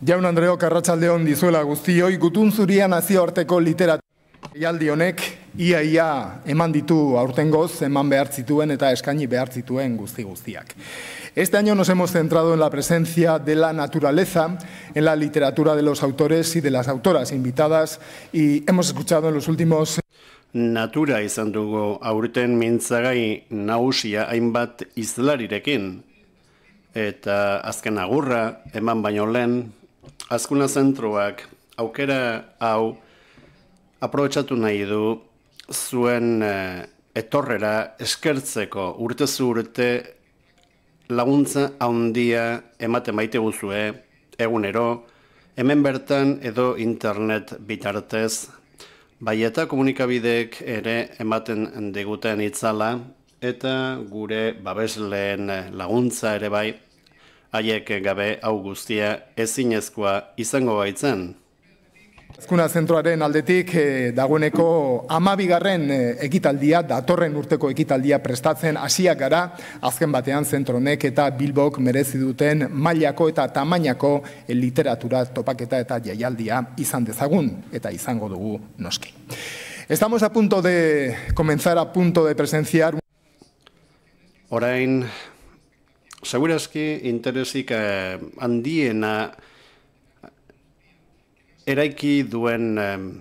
Jaun Andreok, arratsaldeon dizuela guztioi, Gutun Zuria nazioarteko literatura jaialdi honek ia eman ditu aurtengoz, eman behar zituen eta eskaini behar zituen guztiak. Este año nos hemos centrado en la presencia de la naturaleza en la literatura de los autores y de las autoras invitadas y hemos escuchado en los últimos... Natura izan dugu aurten mintzagai nagusia hainbat izlarirekin eta azken agurra eman baino lehen Azkuna Zentroak aukera hau aprobetxatu nahi du zuen etorrera eskertzeko urtez urte laguntza handia ematen baite guzue egunero, hemen bertan edo internet bitartez, bai eta komunikabideek ere ematen diguten itzala eta gure babesleen laguntza ere bai, haiek gabe hau guztia ezinezkoa izango baitzen. Azkuna Zentroaren aldetik dagoeneko 12. ekitaldia, datorren urteko ekitaldia prestatzen hasiak gara, azken batean zentronek eta Bilbok merezi duten mailako eta tamainako literatura topaketa eta jaialdia izan dezagun eta izango dugu noski. Estamos a punto de comenzar, a punto de presenciar... Orain, segurazki interesik handiena eraiki duen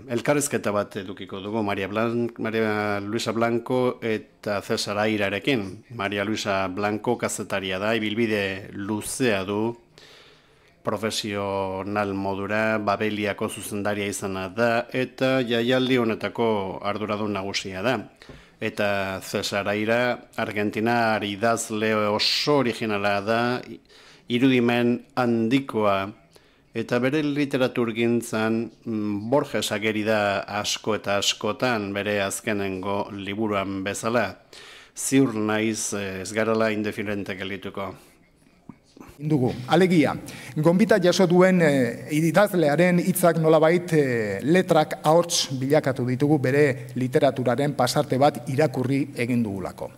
elkarrizketa bat edukiko dugu Maria Luisa Blanco eta Cesar Airarekin. Maria Luisa Blanco kazetaria da, ibilbide luzea du, profesional modura, Babeliako zuzendaria izana da, eta jaialdi honetako arduradun nagusia da. Eta Cesar Aira, Argentinar idazle oso originala da, irudimen handikoa, eta bere literaturgintzan Borges ageri da asko eta askotan bere azkenengo liburuan bezala. Ziur naiz ez garela indiferente gelituko. Dugu. Alegia, gonbita jaso duen idazlearen hitzak nolabait letrak ahots bilakatu ditugu bere literaturaren pasarte bat irakurri egin dugulako.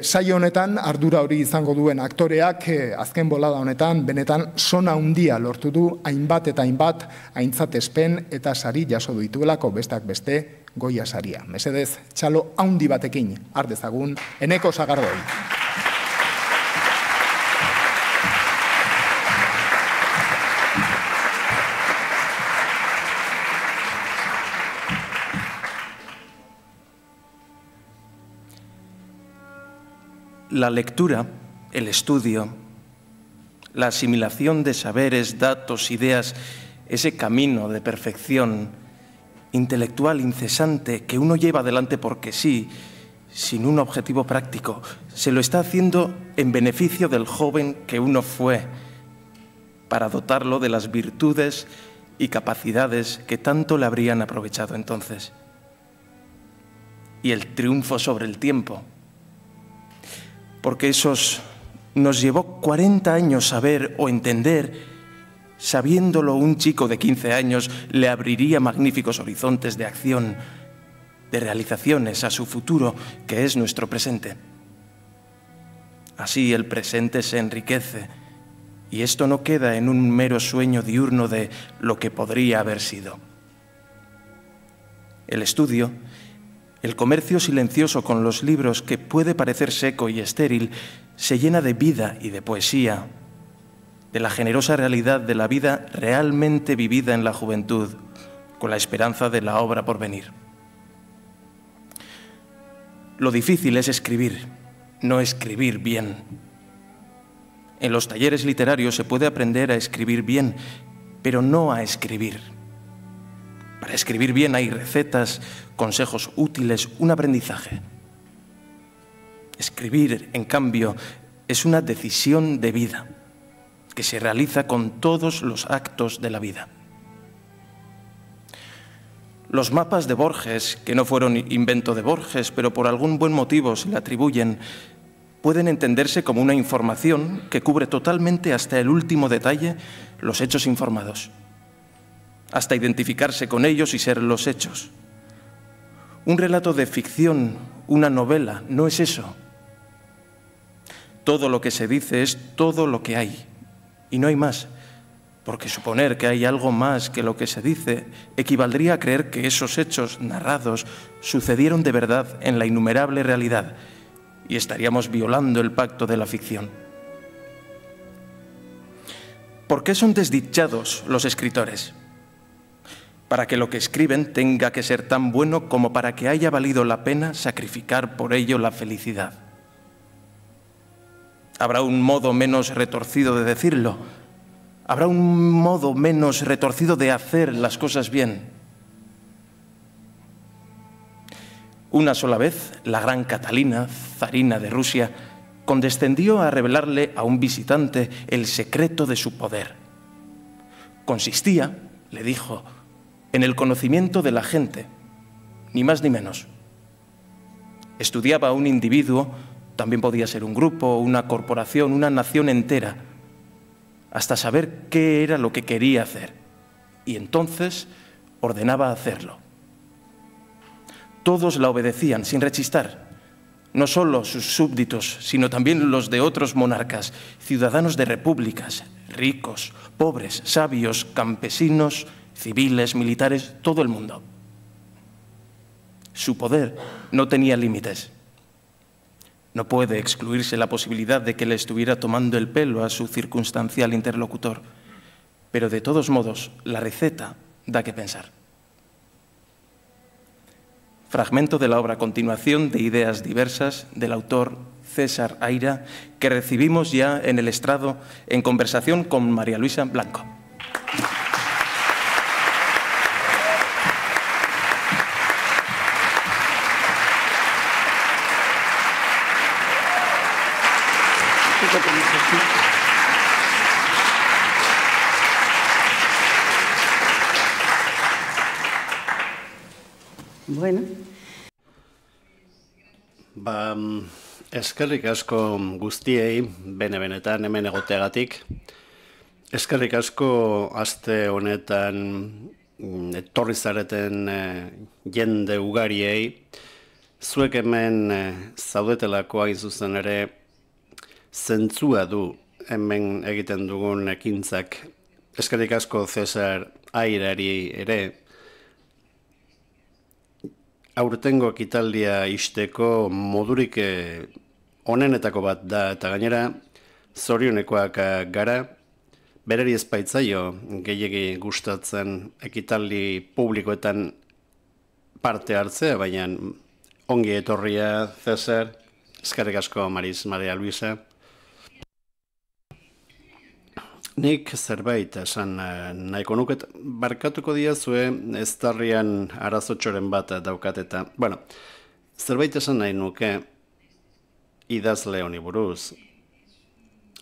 Saio honetan ardura hori izango duen aktoreak azken bolada honetan benetan sona handia lortu du hainbat eta hainbat aintzatespen eta sari jaso dituelako besteak beste Goya saria. Mesedez, txalo handi batekin har dezagun Eneko Sagardoi. La lectura, el estudio, la asimilación de saberes, datos, ideas, ese camino de perfección intelectual incesante que uno lleva adelante porque sí, sin un objetivo práctico, se lo está haciendo en beneficio del joven que uno fue, para dotarlo de las virtudes y capacidades que tanto le habrían aprovechado entonces. Y el triunfo sobre el tiempo, porque esos nos llevó 40 años saber o entender, sabiéndolo un chico de 15 años le abriría magníficos horizontes de acción, de realizaciones a su futuro, que es nuestro presente. Así el presente se enriquece, y esto no queda en un mero sueño diurno de lo que podría haber sido. El estudio, el comercio silencioso con los libros, que puede parecer seco y estéril, se llena de vida y de poesía, de la generosa realidad de la vida realmente vivida en la juventud, con la esperanza de la obra por venir. Lo difícil es escribir, no escribir bien. En los talleres literarios se puede aprender a escribir bien, pero no a escribir. Para escribir bien hay recetas, consejos útiles, un aprendizaje. Escribir, en cambio, es una decisión de vida que se realiza con todos los actos de la vida. Los mapas de Borges, que no fueron invento de Borges, pero por algún buen motivo se le atribuyen, pueden entenderse como una información que cubre totalmente hasta el último detalle los hechos informados, hasta identificarse con ellos y ser los hechos. Un relato de ficción, una novela, no es eso. Todo lo que se dice es todo lo que hay, y no hay más. porque suponer que hay algo más que lo que se dice equivaldría a creer que esos hechos narrados sucedieron de verdad en la innumerable realidad y estaríamos violando el pacto de la ficción. ¿Por qué son desdichados los escritores? Para que lo que escriben tenga que ser tan bueno como para que haya valido la pena sacrificar por ello la felicidad. Habrá un modo menos retorcido de decirlo. Habrá un modo menos retorcido de hacer las cosas bien. Una sola vez, la gran Catalina, zarina de Rusia, condescendió a revelarle a un visitante el secreto de su poder. Consistía, le dijo, en el conocimiento de la gente, ni más ni menos. Estudiaba a un individuo, también podía ser un grupo, una corporación, una nación entera, hasta saber qué era lo que quería hacer, y entonces ordenaba hacerlo. Todos la obedecían sin rechistar, no solo sus súbditos, sino también los de otros monarcas, ciudadanos de repúblicas, ricos, pobres, sabios, campesinos, civiles, militares, todo el mundo. Su poder no tenía límites. No puede excluirse la posibilidad de que le estuviera tomando el pelo a su circunstancial interlocutor, pero de todos modos la receta da que pensar. Fragmento de la obra Continuación de ideas diversas del autor César Aira, que recibimos ya en el estrado en conversación con María Luisa Blanco. Bueno. Eskerrik asko guztiei, bene-benetan hemen egoteagatik. Eskerrik asko aste honetan etorri zareten jende ugariei. Zuek hemen zaudetelako hain zuzen ere zentzua du hemen egiten dugun ekintzak. Eskerrik asko Cesar Airari ere. Aurtengo ekitaldia ixteko modurik onenetako bat da, eta gainera zorionekoak gara, berari ezpaitzaio gehiegi gustatzen ekitaldi publikoetan parte hartzea, baina ongi etorria Cesar, eskerrik asko Maria Luisa. Nik zerbait esan nahiko nuket, barkatuko diazue eztarrian arazotxoren bat daukat eta, bueno, zerbait esan nahi nuke idazle honi buruz.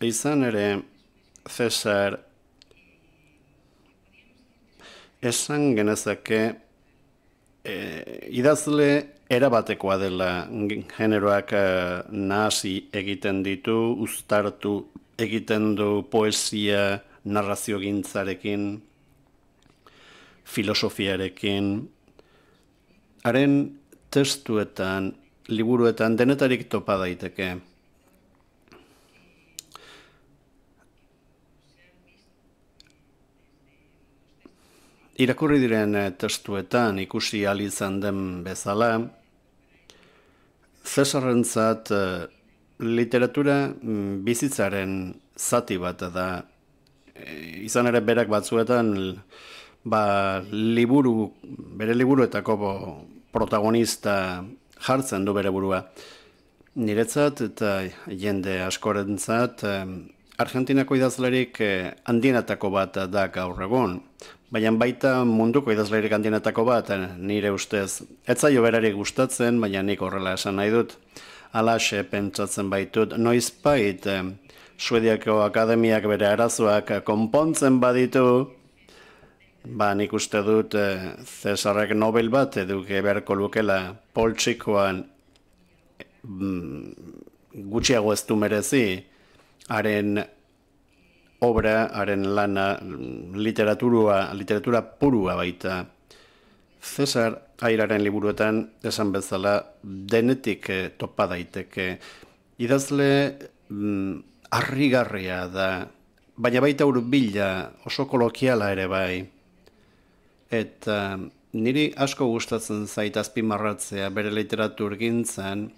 Izan ere, Cesar, esan genezake idazle erabatekoa dela, generoak nahasi egiten ditu, uztartu egiten du poesia, narraziogintzarekin, filosofiarekin, haren testuetan, liburuetan denetarik topa daiteke. Irakurri diren testuetan ikusi ahal izan den bezala, Cesarrentzat literatura bizitzaren zati bat da. Izan ere berak batzuetan bere liburuetako protagonista jartzen du bere burua. Niretzat eta jende askorentzat Argentinako idazlerik handienetako bat da gaur egun. Baina baita munduko idazlerik handienetako bat, nire ustez. Ez zaio berari gustatzen, baina nik horrela esan nahi dut. Alaxe pentsatzen baitut, noizbait Suediako akademiak bere arazoak konpontzen baditu, nik uste dut Cesarrek Nobel bat eduki beharko lukela poltsikoan gutxiago ez du merezi, haren obra, haren lana, literatura purua baita. Cesar Airaren liburuetan esan bezala denetik topa daiteke. Idazle harrigarria da, baina baita hurbila, oso kolokiala ere bai. Eta niri asko gustatzen zait azpimarratzea bere literaturgintzan,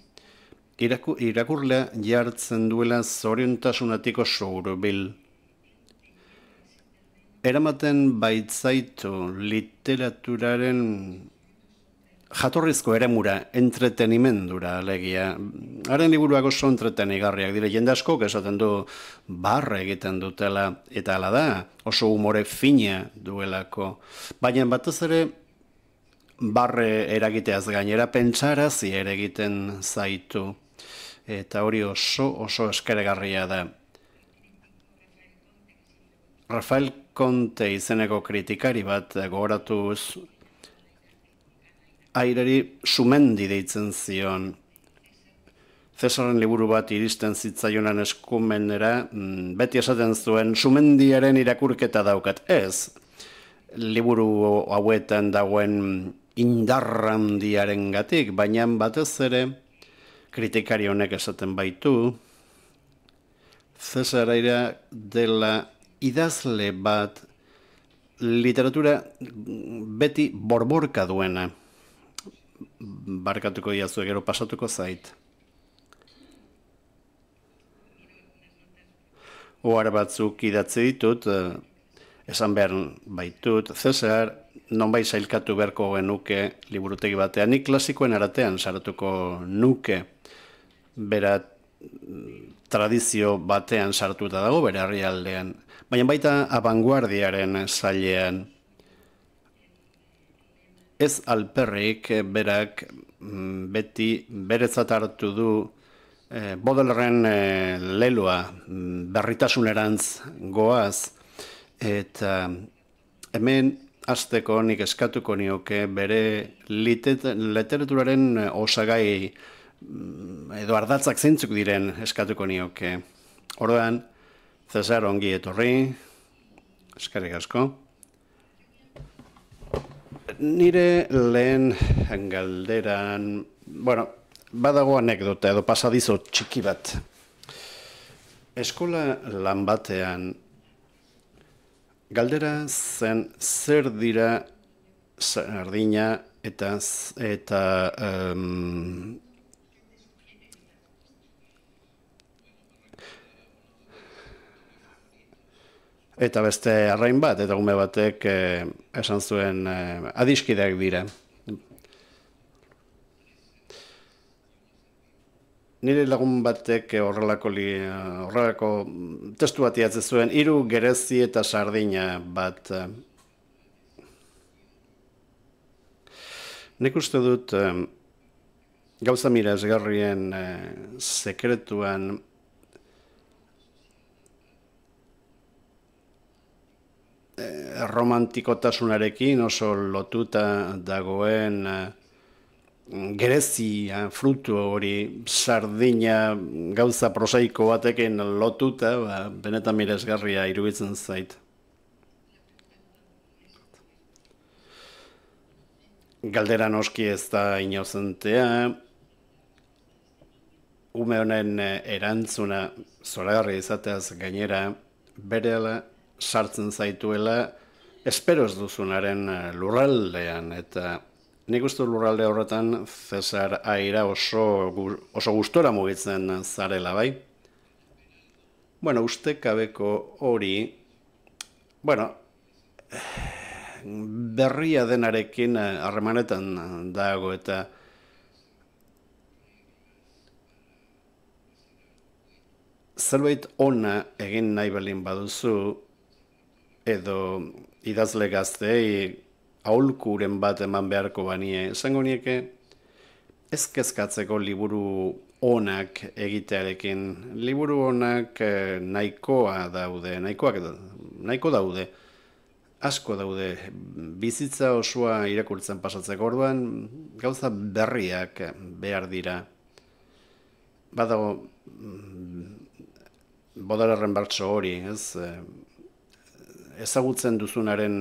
irakurlea jartzen duela zoriontasunetik oso hurbil. Eramaten baitzaitu literaturaren jatorrizko eremura, entretenimendura alegia. Haren liburuak oso entretenigarriak dire, jende askok esaten du barre egiten dutela, eta hala da, oso humore fina duelako. Baina batez ere barre eragiteaz gainera, pentsarazi ere egiten zaitu. Eta hori oso eskeregarria da. Rafael Conte izeneko kritikari bat gogoratuz, aireri sumendi deitzen zion. Cesarren liburu bat iristen zitzaionan eskumenera, beti esaten zuen sumendiaren irakurketa daukat. Ez, liburu hauetan dagoen indarrandiaren gatik, baina batez ere kritikari honek esaten baitu, Cesaraira dela idazle bat literatura beti borborka duena. Barkatuko diazu, gero pasatuko zait. Ohar batzuk idatzi ditut, esan behar baitut, Cesar nonbait sailkatu beharko genuke liburutegi batean, nik klasikoen aratean sartuko nuke, bera tradizio batean sartuta dago, bere herrialdean, baina baita abanguardiaren sailean. Ez alperrik berak beti beretzat hartu du Baudelairen leloa berritasunerantz goaz, eta hemen hasteko nik eskatuko nioke bere literaturaren osagai edo ardatzak zeintzuk diren eskatuko nioke. Orduan, Cesar ongi etorri, eskerrik asko. Nire lehen galderan, badago anekdota edo pasadizo txiki bat. Eskola lan batean galdera zen zer dira sardina eta beste arrain bat, eta ume batek esan zuen adiskideak dira. Nire lagun batek horrelako testu bat idatzi zuen, 3 gerezi eta sardina bat. Nik uste dut gauza miresgarrien sekretuan romantikotasunarekin oso lotuta dagoen gerezia, frutu hori, sardina gauza prosaiko batekin lotuta, benetan miresgarria iruditzen zait. Galdera noski ez da inozentea, ume honen erantzuna zoragarri izateaz gainera, berehala sartzen zaituela, espero ez duzunaren lurraldean, eta nik uste lurralde horretan Cesar Aira oso gustora mugitzen zarela, bai? Ustekabeko hori, berria denarekin harremanetan dago, eta zerbait ona egin nahi baldin baduzu, edo idazle gazteei aholkuren bat eman beharko banie, esango nieke ez kezkatzeko liburu onak egitearekin. Liburu onak nahiko daude, asko daude, bizitza osoa irakurtzen pasatzeko, orduan gauza berriak behar dira. Badago Baudelairen bertso hori, ezagutzen duzunaren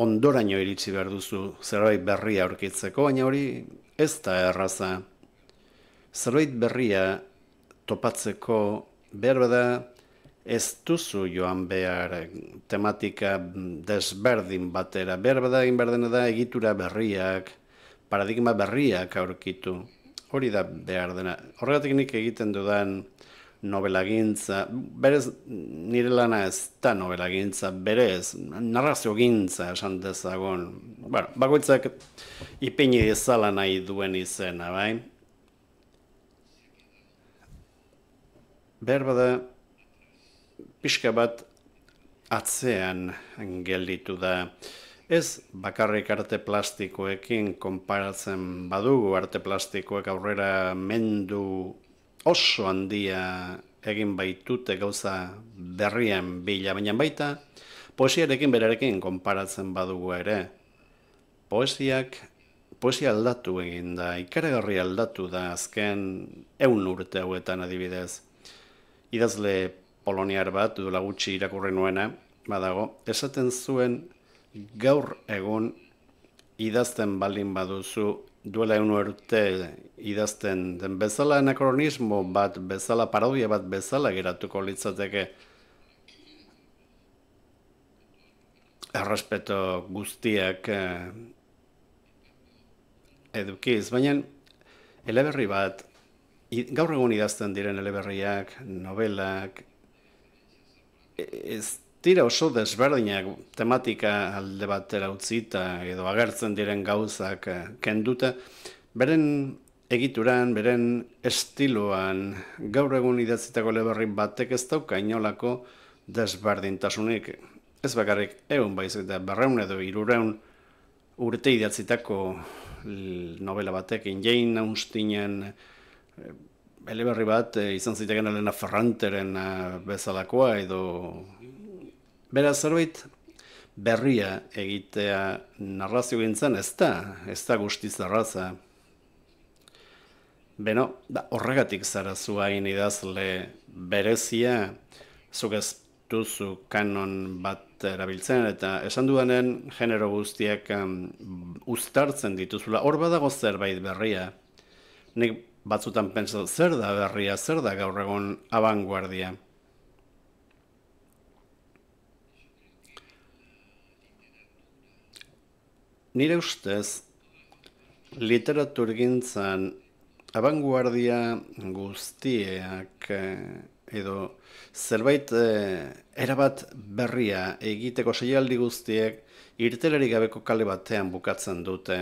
ondoraino iritsi behar duzu zerbait berria aurkitzeko, baina hori ez da erraza. Zerbait berria topatzeko behar bada ez duzu joan behar tematika desberdin batera. Behar bada egin behar dena da egitura berriak, paradigma berriak aurkitu. Hori da behar dena. Horregatik nik egiten dudan novelagintza, berez nire lana ez da novelagintza, berez narrazio gintza esan dezagon. Bueno, bakoitzak ipini ezala nahi duen izena, bai? Behar bada pixka bat atzean gelditu da. Ez bakarrik arte plastikoekin konparatzen badugu, arte plastikoek aurrera mendu oso handia egin baitute gauza berrien bila, baina baita poesiarekin berarekin konparatzen badugu ere. Poesia aldatu egin da, ikaragarri aldatu da azken 100 urte hauetan adibidez. Idazle poloniar bat, duela gutxi irakurri nuena, badago, esaten zuen gaur egun idazten baldin baduzu, duela 100 urte idazten den bezala anakronismo bat, bezala parodia bat bezala geratuko litzateke errespeto guztiak edukiz, baina eleberri bat, gaur egun idazten diren eleberriak, novelak, ez dira oso desberdinak tematika alde batera utzita edo agertzen diren gauzak kenduta, beren egituran, beren estiloan, gaur egun idatzitako eleberri batek ez dauka inolako desberdintasunik. Ez bakarrik 100 baizik eta 200 edo 300 urte idatzitako novela batekin, Jane Austinen eleberri bat izan ziteken Elena Ferranteren bezalakoa edo beraz zerbait berria egitea narrazio gintzen ez da guztiz erraza. Beno, horregatik zara zu hain idazle berezia, zuk ez duzu kanon bat erabiltzen, eta esan dudanen genero guztiak uztartzen dituzula. Hor badago zerbait berria. Nik batzutan pentsa zer da berria, zer da gaur egun abanguardia. Nire ustez, literaturgintzan abanguardia guztiak edo zerbait erabat berria egiteko seialdi guztiek irtelarik gabeko kale batean bukatzen dute.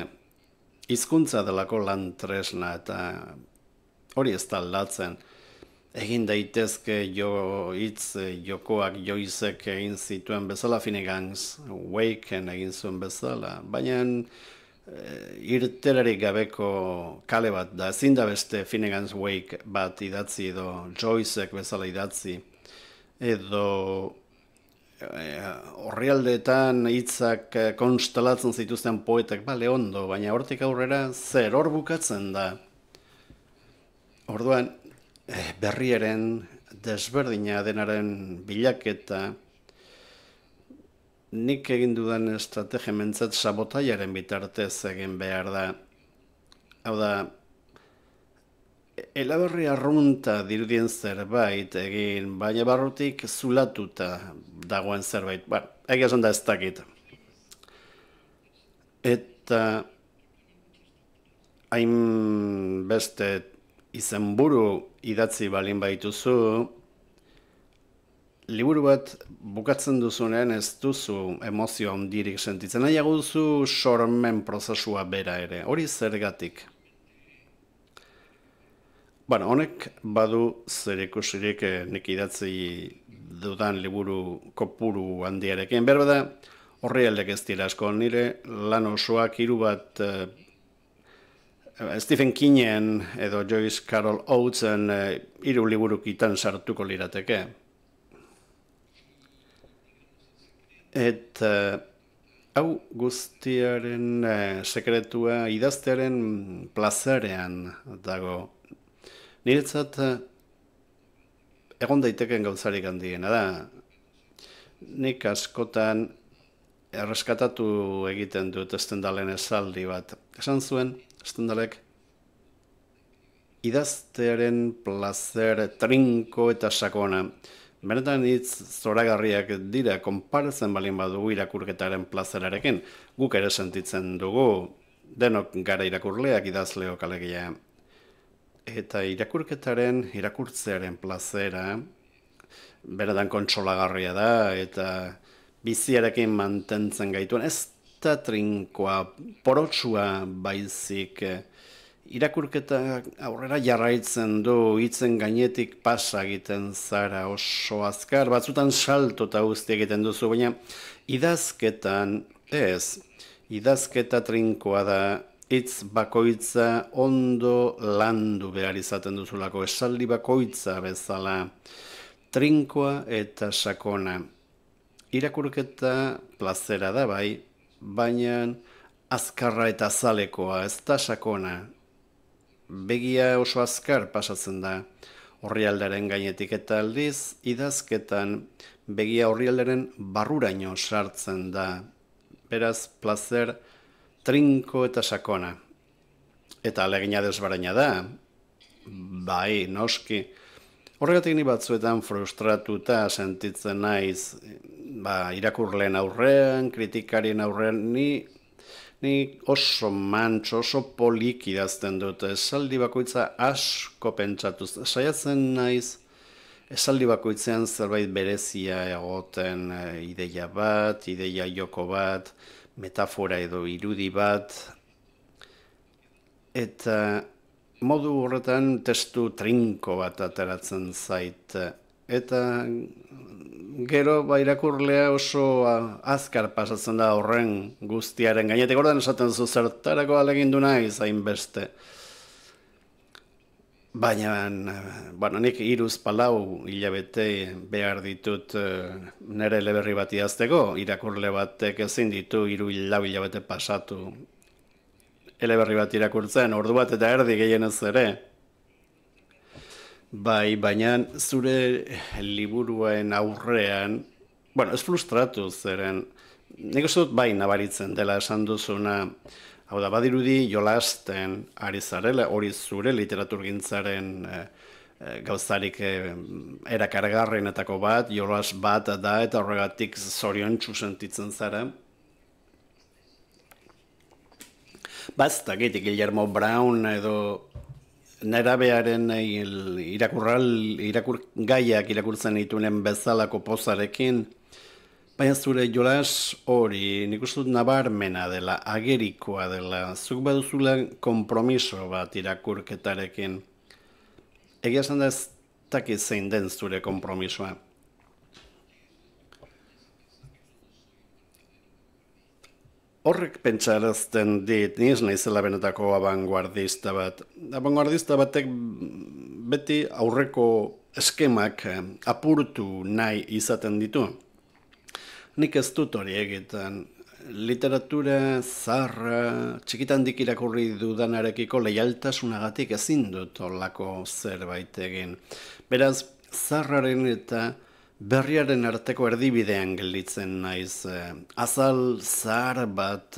Hizkuntza delako lan tresna eta hori ez da aldatzen. Egin daitezke jokoak Joycek egin zituen bezala, Finnegans Waken egin zuen bezala, baina irtelarik gabeko kale bat da, ezin da beste Finnegans Wake bat idatzi edo Joycek bezala idatzi, edo orrialdeetan hitzak konstelatzen zituzten poetak, bale ondo, baina hortik aurrera zer hor bukatzen da. Orduan, berriaren desberdina denaren bilaketa nik egin dudan estrategia mentzat sabotaiaren bitartez egin behar da. Hau da, eleberri arrunta dirudien zerbait egin, baina barrutik zulatuta dagoen zerbait. Egia esan da ez dakit. Eta hain beste izenburu idatzi balin baituzu, liburu bat bukatzen duzunean ez duzu emozio handirik sentitzen, nahiago duzu sormen prozesua bera ere, hori zergatik. Honek badu zer ikusirik nik idatzi dudan liburu kopuru handiarekin, behar bada horri aldek ez dira asko, nire lan osoak 3 bat Stephen Kingen edo Joyce Carol Oatesen 3 liburukitan sartuko lirateke. Eta hau guztiaren sekretua idaztearen plazerean dago. Niretzat egon daiteken gauzarik handiena da. Nik askotan erreskatatu egiten dut Stendhalen esaldi bat. Esan zuen, Stendhalek, idaztearen plazer trinko eta sakona. benetan hitz zoragarriak dira, konparatzen balin badugu irakurketaren plazerarekin, guk ere sentitzen dugu, denok gara irakurleak, idazleok alegia. Eta irakurtzearen plazera, benetan kontsolagarria da, eta biziarekin mantentzen gaituen, ez da trinkoa, porotsua baizik, irakurketa aurrera jarraitzen du, hitzen gainetik pasa egiten zara oso azkar, batzutan salto eta guzti egiten duzu, baina idazketan ez, idazketa trinkoa da, hitz bakoitza ondo landu behar izaten duzulako, esaldi bakoitza bezala, trinkoa eta sakona. Irakurketa plazera da bai, baina azkarra eta azalekoa, ez da sakona. Begia oso azkar pasatzen da orrialdaren gainetik eta aldiz, idazketan begia orrialdaren barruraino sartzen da. Beraz, plazer trinko eta sakona. Eta alegina desbaraina da, bai, noski. Horregatik ni batzuetan frustratuta sentitzen naiz, irakurleen aurrean, kritikarien aurrean, ni oso mantso, oso polik idazten dut, esaldi bakoitza asko pentsatuz. Saiatzen naiz, esaldi bakoitzean zerbait berezia egoten, ideia bat, ideia joko bat, metafora edo irudi bat, eta modu horretan testu trinko bat ateratzen zait. Eta gero irakurlea oso azkar pasatzen da horren guztiaren gainetik, ordan esaten zu zertarako alegindu naiz hainbeste. Baina, nik 3-4 hilabete behar ditut nire eleberri bat idazteko, irakurle batek ezin ditu 3-4 hilabete pasatu eleberri bat irakurtzen, ordu bat eta erdi gehienez ere. Bai, baina zure liburuen aurrean, ez frustratu zeren, nik uste dut bai nabaritzen dela esan duzuna, hau da, badirudi jolasten ari zarela, hori zure literaturgintzaren gauzarik erakargarrenetako bat, jolas bat da, eta horregatik zoriontsu sentitzen zara. Ez dakit, Guillermo Brown edo nerabearen gaiak irakurtzen dituenen bezalako pozarekin, baina zure jolas hori nik uste dut nabarmena dela, agerikoa dela, zuk baduzula konpromiso bat irakurketarekin. Egia esan da ez dakit zein den zure konpromisoa. Horrek pentsarazten dit, ni ez naizela benetako abanguardista bat. Abanguardista batek beti aurreko eskemak apurtu nahi izaten ditu. Nik ez dut hori egiten. Literatura zaharra, txikitandik irakurri dudanarekiko leialtasunagatik ezin dut horlako zerbait egin. Beraz, zaharraren eta berriaren arteko erdibidean gelditzen naiz, azal zahar bat,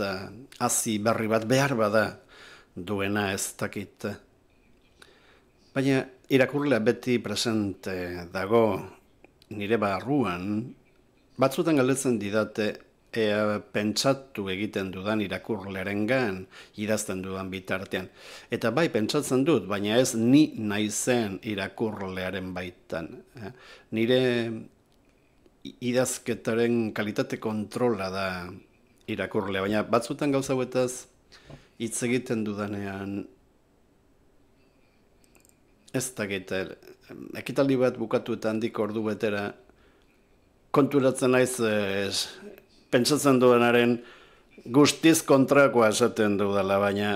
hazi berri bat behar bada duena ez dakit. Baina irakurlea beti presente dago nire barruan, batzutan galdetzen didate ea pentsatu egiten dudan irakurlearengan idazten dudan bitartean. Eta bai pentsatzen dut, baina ez ni naizen irakurlearen baitan. Nire idazketaren kalitate kontrola da irakurlea, baina batzutan gauza hauetaz hitz egiten dudanean ez dakit, ekitaldi bat bukatu eta handik ordu betera konturatzen naiz pentsatzen duenaren guztiz kontrakoa esaten dudala, baina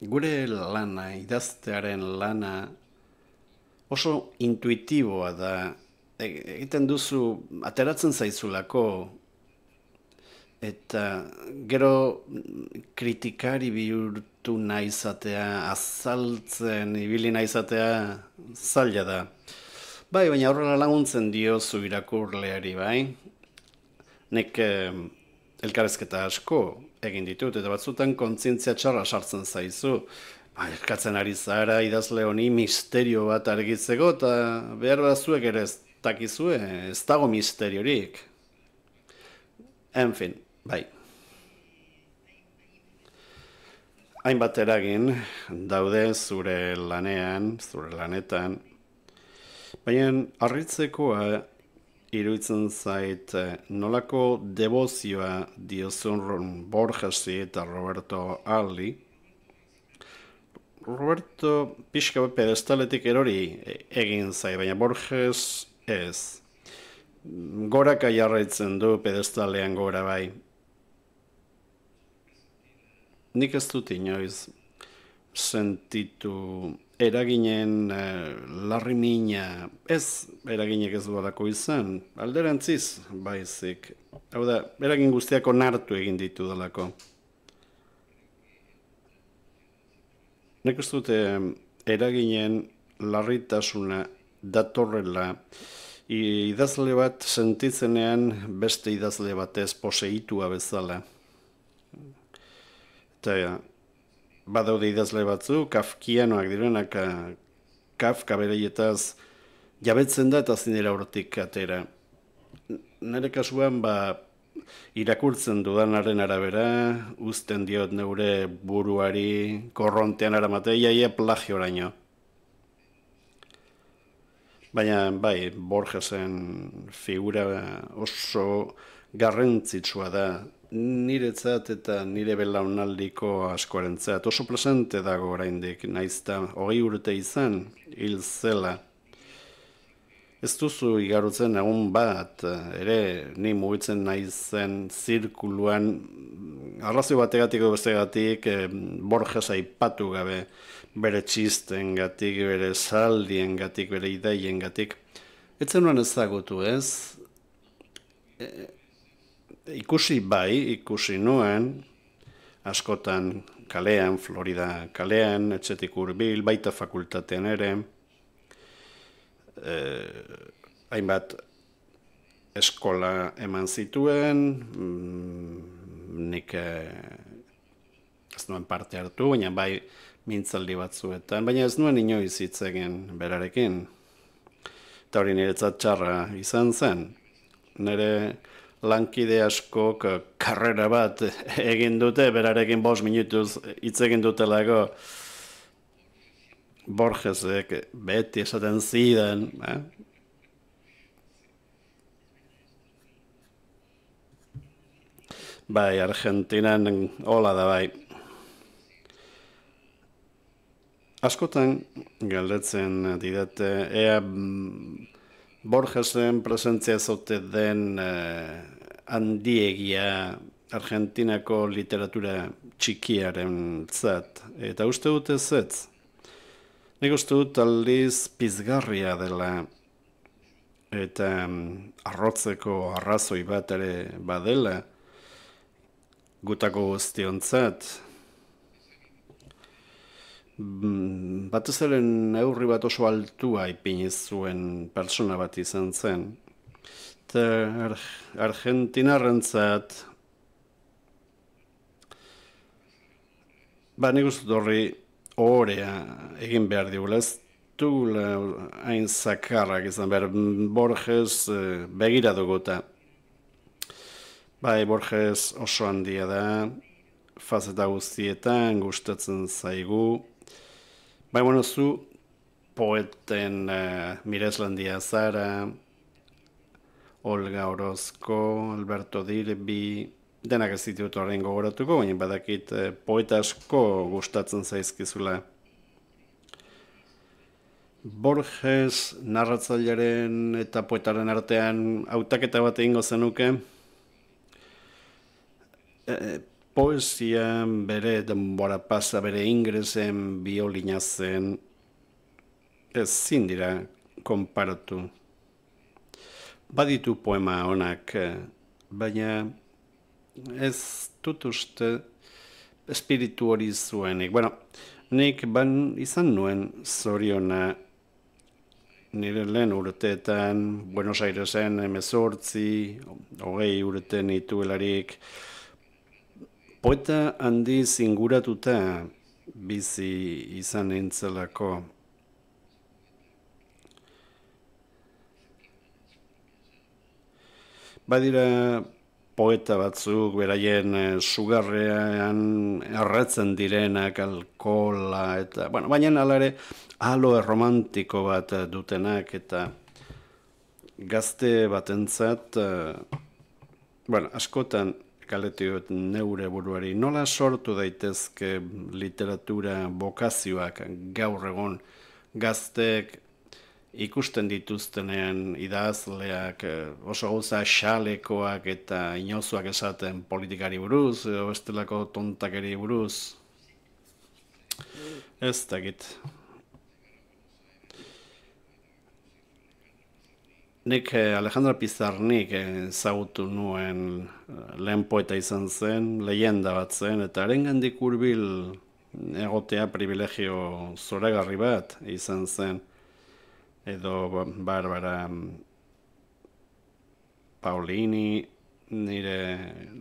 gure lana, idaztearen lana oso intuitiboa da, egiten duzu, ateratzen zaizulako, eta gero kritikari bihurtu nahi izatea, azaltzen, ibili nahi izatea, zaila da. Bai, baina horrela laguntzen diozu irakurleari, bai? Nik elkarrezketa asko egin ditut, eta batzutan kontzientzia txarra sartzen zaizu. Elkatzen ari zara idazle honi misterio bat argitzeko, eta behar bat zuek ere ez takizue, ez dago misteriorik. En fin, bai. Hainbat eragin daude zure lanetan, baina harritzekoa iruditzen zait nolako debozioa diozun Borgesi eta Roberto Alli. Roberto pixka pedestaletik erori egin zait, baina Borges ez. Goraka jarraitzen du pedestalean gora bai. Nik ez dut inoiz sentitu eraginen larri mina, ez eraginek ez duadako izan, alderantziz baizik. Hau da, eragin guztiak onartu egin ditu delako. Nik ez dute eraginen larritasuna datorrela idazle bat sentitzenean beste idazle batez poseitua bezala. Eta badaude idazle batzu, kafkianoak direnak, Kafka bereietaz jabetzen da eta zinera hortik atera. Nire kasuan irakurtzen dudanaren arabera, uzten diot neure buruari korrontean aramate, iaia plagioraino. Baina, bai, Borgesen figura oso garrantzitsua da, niretzat eta nire belaunaldiko askorentzat. Oso presente dago oraindik, naizta 20 urte izan, hil zela. Ez duzu igarutzen egun bat, ere ni mugitzen naizen zirkuluan, arrazio bategatik edo bestegatik, Borges aipatu gabe, bere txistengatik, bere saldiengatik, bere ideiengatik. Ez zenuen ezagutu ez? Ikusi nuen, askotan kalean, Florida kalean, etxetik hurbil, baita fakultatean ere, hainbat eskola eman zituen, nik ez nuen parte hartu, baina bai mintzaldi batzuetan, baina ez nuen inoiz hitz egin berarekin. Eta hori niretzat txarra izan zen. Nire lankide askok karrera bat egin dute, berarekin 5 minutuz hitz egin dutelako. Borgesek beti esaten zidan. Bai, Argentinan hola da bai. Askotan galdetzen didate, ea Borgesen presentzia zote den handiegia Argentinako literatura txikiaren zat. Eta uste dut ez ez. Nik uste dut aldiz pizgarria dela eta arrotzeko arrazoi bat ere badela gutako guztiontzat. Batez ere neurri bat oso altua ipiniz zuen pertsona bat izan zen. Eta Argentinarrentzat nik uste dut horri ohorea egin behar digula, ez dugula hain zakarrak izan behar, Borges begira duguta. Bai, Borges oso handia da, fazeta guztietan gustatzen zaigu. Bai, bueno, zu poeten mireslandia zara, Olga Orozco, Alberto Dirbi, denak ez ditut horrein gogoratuko, baina badakit poeta asko gustatzen zaizkizula. Borges narratzailearen eta poetaren artean hautaketa bat egingo zenuke. Poesia bere denbora pasa, bere ingresen biolina zen, ezin dira konparatu. Baditu poema honak, baina ez dut uste espiritu hori zuenik. Bueno, nik izan nuen zoriona nire lehen urteetan, Buenos Airesen 18, 20 urte nituelarik, poeta handi zinguratuta bizi izan nintzelako. Badira poeta batzuk, beraien sugarrean erretzen direnak, alkohola, eta, bueno, baina hala ere, halo romantiko bat dutenak, eta gazte batentzat, bueno, askotan galdetu neure buruari, nola sortu daitezke literatura bokazioak gaur egon gazteek ikusten dituztenean idazleak oso gauza xalekoak eta inozuak esaten politikari buruz, edo bestelako tontakeri buruz. Ez dakit. Nik Alejandra Pizarnik ezagutu nuen lehen poeta izan zen, leyenda bat zen, eta harengandik hurbil egotea privilegio zoragarri bat izan zen. Edo Barbara Paulini, nire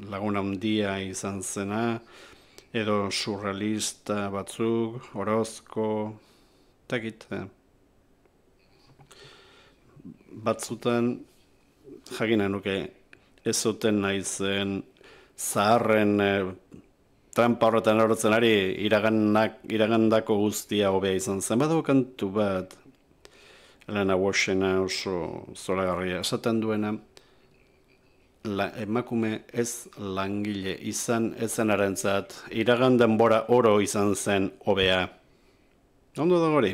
laguna handia izan zena, edo surrealista batzuk, Orozko, takit. Batzutan, jakina nuke, ez zuten nahi zen zaharren trampa horretan erotzen ari iragandako guztia hobea izan zen. Badago kantu bat, Elena Washena oso zoragarria esaten duena, emakume ez langile izan ezenarentzat, iragan denbora oro izan zen hobea. Ondo da hori?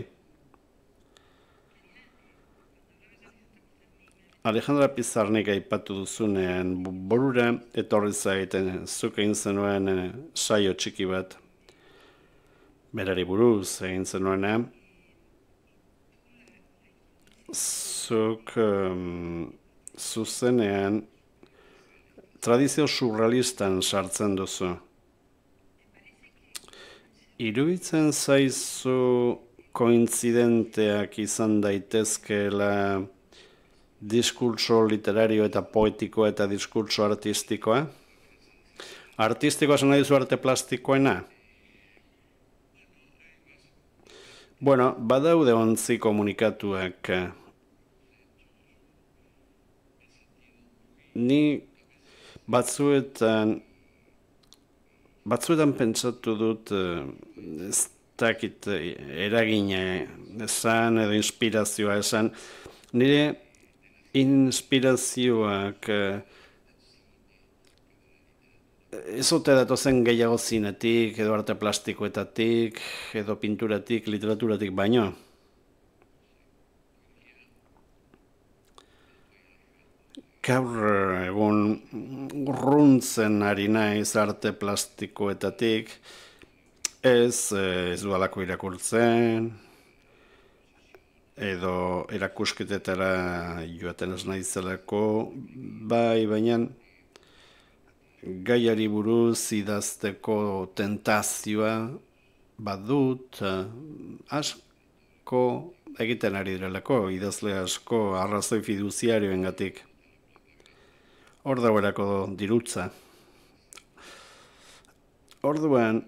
Alejandra Pizarnik aipatu duzunean burura etorri zaiten zuk egin zenuen saio txiki bat, berari buruz egin zenuena, zuk zuzenean tradizio surrealistan sartzen duzu. Iruditzen zaizu kointzidenteak izan daitezkeela diskurtso literario eta poetikoa eta diskurtso artistikoa? Artistikoa zen nahi duzu arte plastikoena? Bueno, badaude ontzi komunikatuak. Ni batzuetan pentsatu dut ez dakit eragina esan edo inspirazioa esan. Nire inspirazioak ez ote datozen gehiago zinetik, edo arte plastikoetatik, edo pinturatik, literaturatik baino. Gaur egun urruntzen ari naiz arte plastikoetatik, ez dudalako irakurtzen, edo erakusketetara joaten ez naizelako, baina gaiari buruz idazteko tentazioa badut, asko egiten ari direlako, idazle asko arrazoi fiduziarioengatik. Hor dagoelako dirutza. Orduan,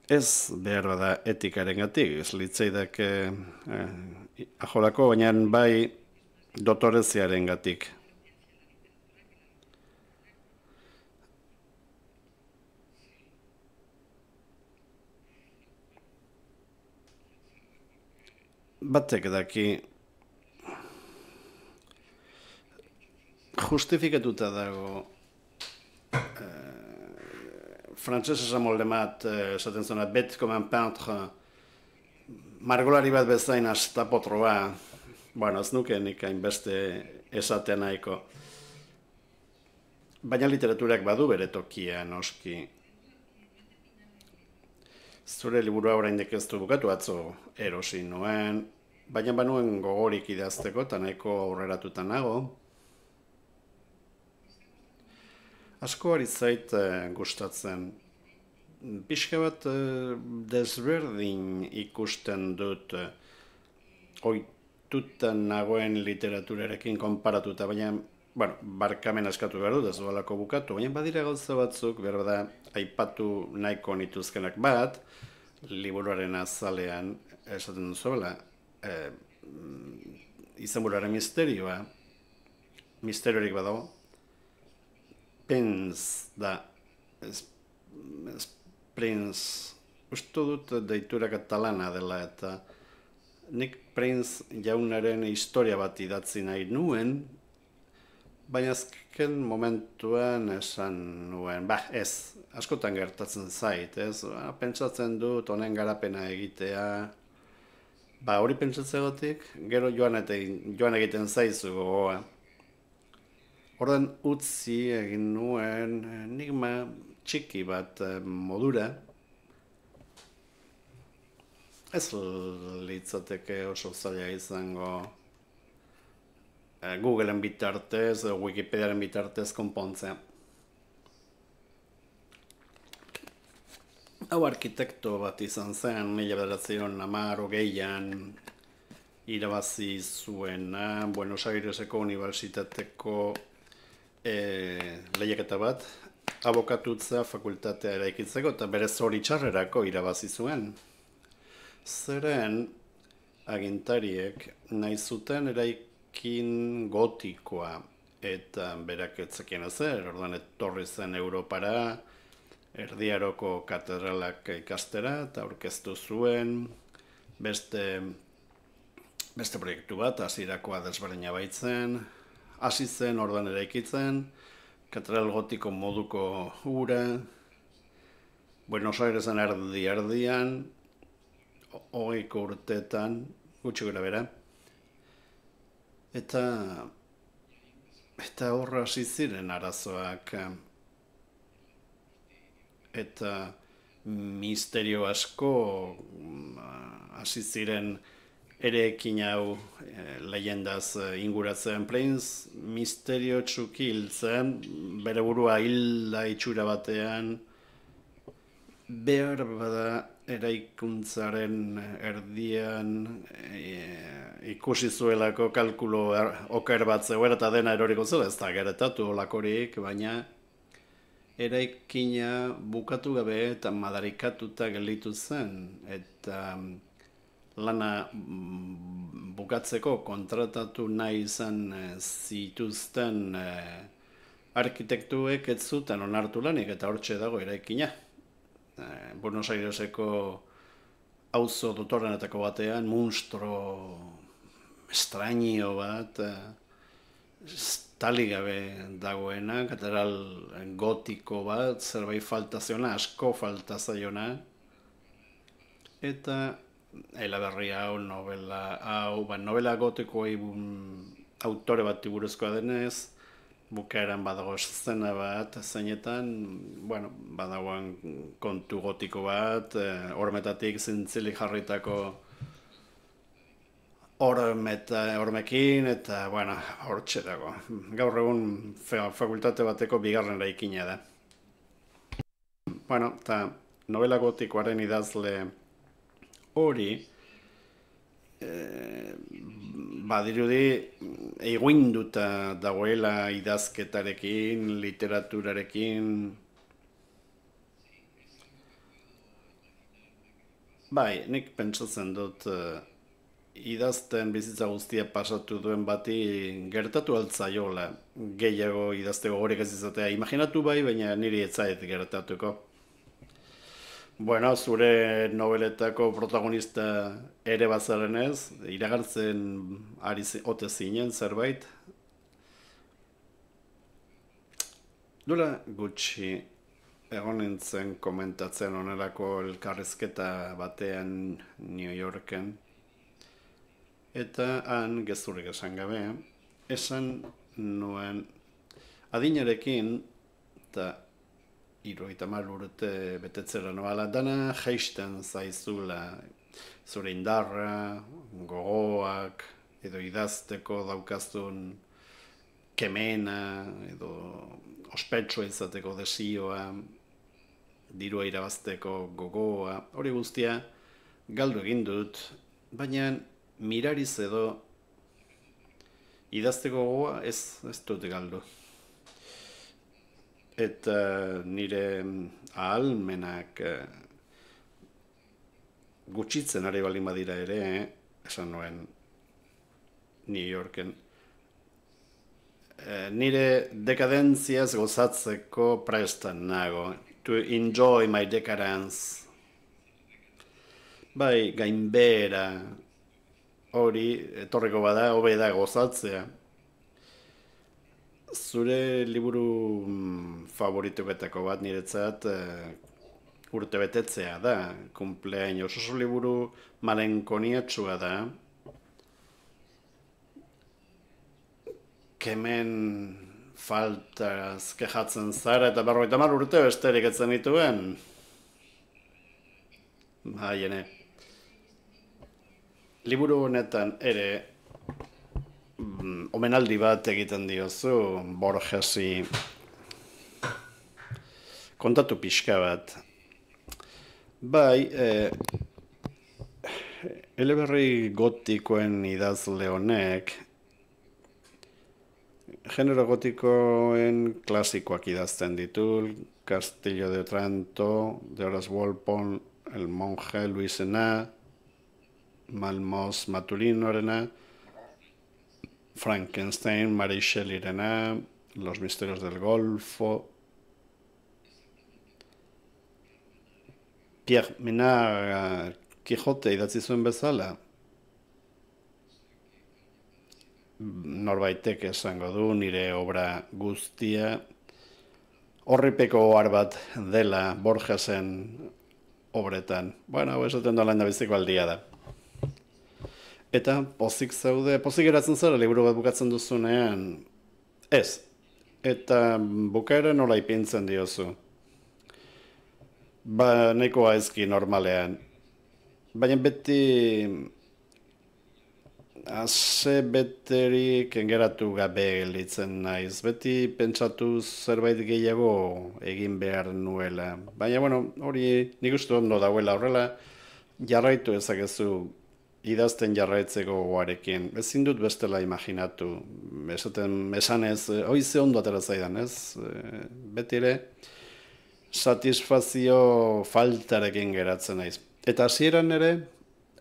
ez behar bada etikarengatik, ez litzaidak ajolako, baina bai dotoreziarengatik. Batek daki justifikatuta dago frantzes esamolde bat esaten zena bet comme un peintre margolari bat bezain astapotroa, bueno, ez nuke nik hainbeste esaten nahiko. Baina literaturak badu bere tokia, noski. Zure liburua oraindik ez du bukatu, atzo erosi nuen, baina banuen gogorik idazteko eta nahiko aurreratuta nago. Asko ari zait gustatzen. Pixka bat desberdin ikusten dut ohitutan nagoen literaturarekin konparatuta, baina barkamen askatu behar dut, ez duelako bukatu, baina badira gauza batzuk, behar da, aipatu nahiko nituzkenak bat, liburuaren azalean, esaten duzuela, izenburuaren misteriorik badago, Prince da, Prince, uste dut deitura katalana dela, eta nik Prince jaunaren historia bat idatzi nahi nuen, baina azken momentuan esan nuen, ez, askotan gertatzen zait, ez, pentsatzen dut honen garapena egitea, hori pentsatzegotik, gero joan egiten zaizu gogoa. Ordan utzi egin nuen enigma txiki bat modura. Ez litzateke oso zaila izango Googleen bitartez, Wikipediaren bitartez konpontzea. Hau arkitekto bat izan zen, 1980an irabazi zuena Buenos Aireseko Unibertsitateko lehiaketa bat, abokatutza fakultatea eraikitzeko eta bere zoritxarrerako irabazi zuen. Zeren agintariek nahi zuten eraikin gotikoa eta berak ez zekien ezer, orduan etorri zen Europara, Erdiaroko katedralak ikastera eta aurkeztu zuen beste proiektu bat, hasirakoa desberdina baitzen, hasi zen orduan eraikitzen, katedral gotiko moduko hura, Buenos Airesen erdian, 20 urteetan, gutxi gora bera, eta horra hasi ziren arazoak, eta misterio asko hasi ziren erekin hau leyendaz inguratzen. Prince misterio txuki hiltzen, bere burua hilda itxura batean, behar bada eraikuntzaren erdian ikusi zuelako kalkulo oker bat zegoen eta dena eroriko zela, ez da gertatu olakorik, baina eraikina bukatu gabe eta madarikatuta gelditu zen, eta lana bukatzeko kontratatu nahi izan zituzten arkitektuek ez zuten onartu lanik, eta hortxe dago eraikina. Buenos Aireseko auzo dotorrenetako batean, monstro estrañio bat, estali gabe dagoena, katedral gotiko bat, zerbait falta zaiona, asko falta zaiona, eta eleberri hau, novela gotikoei autore bat buruzkoa denez, bukaeran badago eszena bat, zeinetan, badagoen kontu gotiko bat, hormetatik zintzilik jarritako hormekin, eta, hortxe dago. Gaur egun fakultate bateko bigarren eraikina da. Eta novela gotikoaren idazle hori, badirudi eguinduta dagoela idazketarekin, literaturarekin. Nik pentsatzen dut idazten bizitza guztia pasatu duen bati gertatu altzaiola gehiago idazteko gorik ez izatea. Imaginatu baina niri ez zait gertatuko. Zure noveletako protagonista ere bazarenez, iragartzen ari ote zinen zerbait. Duela gutxi egon nintzen komentatzen onelako elkarrizketa batean New Yorken, eta han gezurrik esan gabe, esan nuen adinarekin, eta 70 urte betetzera noala, dana jaisten zaizula, zure indarra, gogoak, edo idazteko daukazun kemena, edo ospetsua izateko desioa, dirua irabazteko gogoa, hori guztia galdu egin dut, baina mirariz edo idazteko gogoa ez dut galdu. Eta nire ahalmenak gutxitzen ari baldin badira ere, esan nuen New Yorken, nire dekadentziaz gozatzeko prestan nago. To enjoy my decadence. Bai, gainbehera hori, etorriko bada, hobe da gozatzea. Zure liburu favorituetako bat niretzat urte betetzea da, kumpleaños. Oso liburu malenkoniatsua da. Kemen faltaz kejatzen zara eta 50 urte besterik etzen dituen. Haiene. Liburu honetan ere omenaldi bat egiten diozu Borgesi. Kontatu pixka bat. Bai, eleberri gotikoen idazle honek genero gotikoen klasikoak idazten ditu, Castillo de Otranto, de Horace Walpole, El monje, Luisena, Malmos Maturinorena, Frankenstein, Mary Shelley-rena, Los misterios del Golfo, Pierre Menard Quijote idatzi zuen bezala, norbaitek esango du nire obra guztia horripeko ohar bat dela Borgesen obretan. Bueno, esaten doa lehen da biziko aldia da. Eta pozik zaude, pozik geratzen zara liburu bat bukatzen duzunean, ez. Eta bukaera nola ipintzen diozu. Ba, nahiko aizki normalean. Baina beti ase beterik engeratu gabe gelditzen naiz. Beti pentsatu zerbait gehiago egin behar nuela. Baina, bueno, hori nik uste ondo dauela horrela, jarraitu ezakezu idazten jarraitzeko goarekin. Ezin dut bestela imaginatu. Esanez, hoi ze ondo atera zaidan, ez? Beti ere, satisfazio faltarekin geratzen naiz. Eta hasieran ere,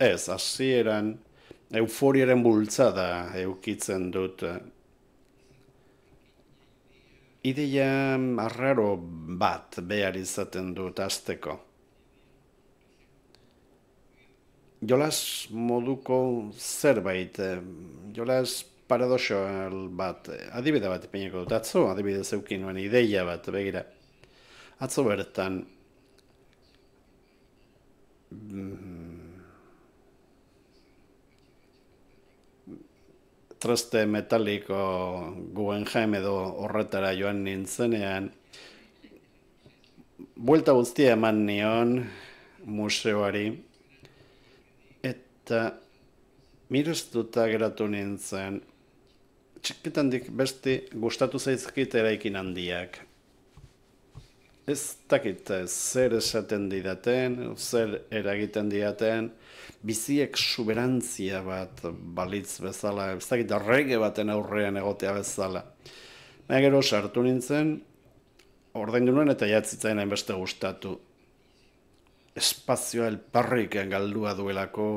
ez, hasieran euforiaren bultzada eukitzen dut. Ideia arraro bat behar izaten dut hasteko. Jolas moduko zerbait, jolas paradoxal bat, adibide bat ipiniko dut, atzo adibide zeukin nuen ideia bat, begira. Atzo bertan, traste metaliko Guggenheim edo horretara joan nintzenean, buelta guztia eman nion museoari, eta mirestuta geratu nintzen, txikitandik beste gustatu zaizkit eraikin handiak. Ez dakit zer esaten didaten, zer eragiten didaten, biziek suberantzia bat balitz bezala, ez dakit arrege baten aurrean egotea bezala. Baina gero sartu nintzen, ordaindu nuen eta jatzitzen hainbeste gustatu. Espazioa elparrik galdua duelako,